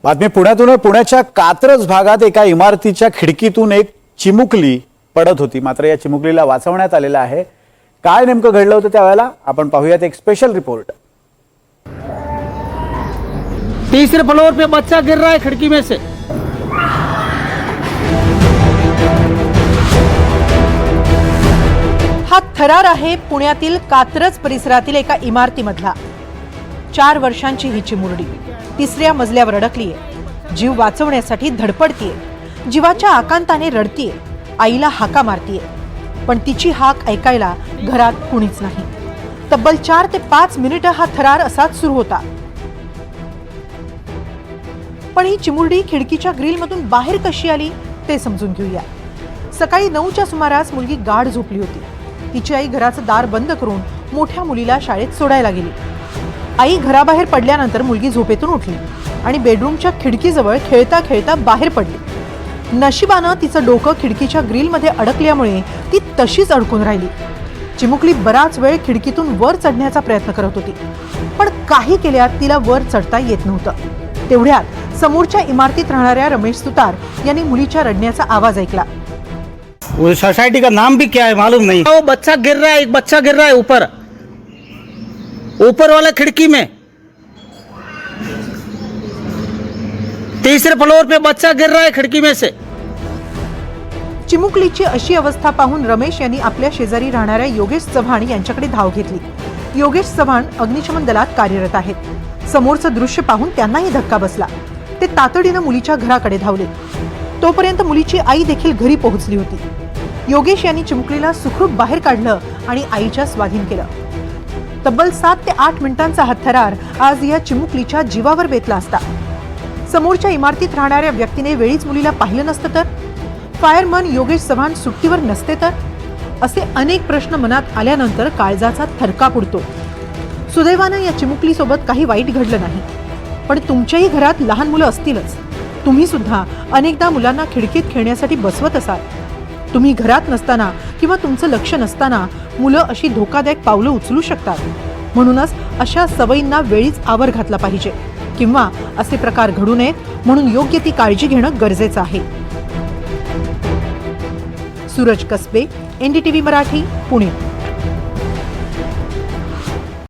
बातमी पुण्यातून. पुण्याच्या कात्रज भागात एका इमारतीच्या खिडकीतून एक चिमुकली पडत होती. मात्र या चिमुकलीला वाचवण्यात आलेलं आहे. काय नेमकं घडलं होतं त्यावेळेला आपण पाहूयात एक स्पेशल रिपोर्ट. तीसरे फ्लोर पे बच्चा गिर रहा है खिड़की में से. हा थरार आहे पुण्यातील कात्रज परिसरातील एका इमारतीमधला. 4 वर्षांची ही चिमुरडी तिसऱ्या मजल्यावर अडकलीये. जीव वाचवण्यासाठी धडपडतीये. जीवाच्या आकांताने रडतीये. आईला हाका मारतीये. पण तिची हाक ऐकायला घरात कुणीच नाही. तब्बल 4 ते 5 मिनिटं हा थरार असाच सुरू होता. पण ही चिमुरडी खिडकीच्या ग्रिलमधून बाहेर कशी आली ते समजून घेऊया. सकाळी 9च्या सुमारास मुलगी गाढ झोपली होती. तिची आई घराचं दार बंद करून मोठ्या मुलीला शाळेत सोडायला गेली. आई घराबाहेर पडल्यानंतर मुलगी झोपेतून उठली आणि बेडरूमच्या खिडकीजवळ खेळता खेळता बाहेर पडली. नशिबानं तिचं डोकं खिडकीच्या ग्रिलमध्ये अडकल्यामुळे ती तशीच अडकून राहिली. चिमुकली बराच वेळ खिडकीतून वर चढण्याचा प्रयत्न करत होती, पण काही केल्यात तिला वर चढता येत नव्हतं. तेवढ्यात समोरच्या इमारतीत राहणाऱ्या रमेश सुतार यांनी मुलीच्या रडण्याचा आवाज ऐकला. वो सोसाइटी का नाम भी क्या है मालूम नहीं. वो बच्चा गिर रहा है, एक बच्चा गिर रहा है ऊपर वाला खिड़की में. तीसरे फ्लोर पे बच्चा गिर रहा है खिड़की में से. चिमुकलीची अशी अवस्था पाहून रमेश यांनी आपल्या शेजारी राहणाऱ्या योगेश चव्हाण यांच्याकडे धाव घेतली. योगेश चव्हाण अग्निशमन दलात कार्यरत आहेत. समोरचं दृश्य पाहून त्यांनाही धक्का बसला. ते तातडीनं मुलीच्या घराकडे धावले. तोपर्यंत मुलीची आई देखील घरी पोहोचली होती. योगेश यांनी चिमुकलीला सुखरूप बाहेर काढलं आणि आईच्या स्वाधीन केलं. तब्बल 7 ते 8 मिनिटांचा हा थरार आज या चिमुकलीच्या जीवावर बेतला असता. समोरच्या इमारतीत राहणाऱ्या व्यक्तीने वेळीच मुलीला पाहिलं नसतं तर, फायरमन योगेश चव्हाण सुट्टीवर नसते तर, असे अनेक प्रश्न मनात आल्यानंतर काळजाचा थरकाप उडतो. सुदैवानं या चिमुकलीसोबत काही वाईट घडलं नाही. पण तुमच्याही घरात लहान मुलं असतीलच. तुम्ही सुद्धा अनेकदा मुलांना खिडकीत खेळण्यासाठी बसवत असाल. तुम्ही घरात नसताना किंवा तुमचं लक्ष नसताना मुलं अशी धोकादायक पावलं उचलू शकतात. म्हणूनच अशा सवयींना वेळीच आवर घातला पाहिजे किंवा असे प्रकार घडू नयेत म्हणून योग्य ती काळजी घेणं गरजेचं आहे. सूरज कसबे, NDTV मराठी, पुणे.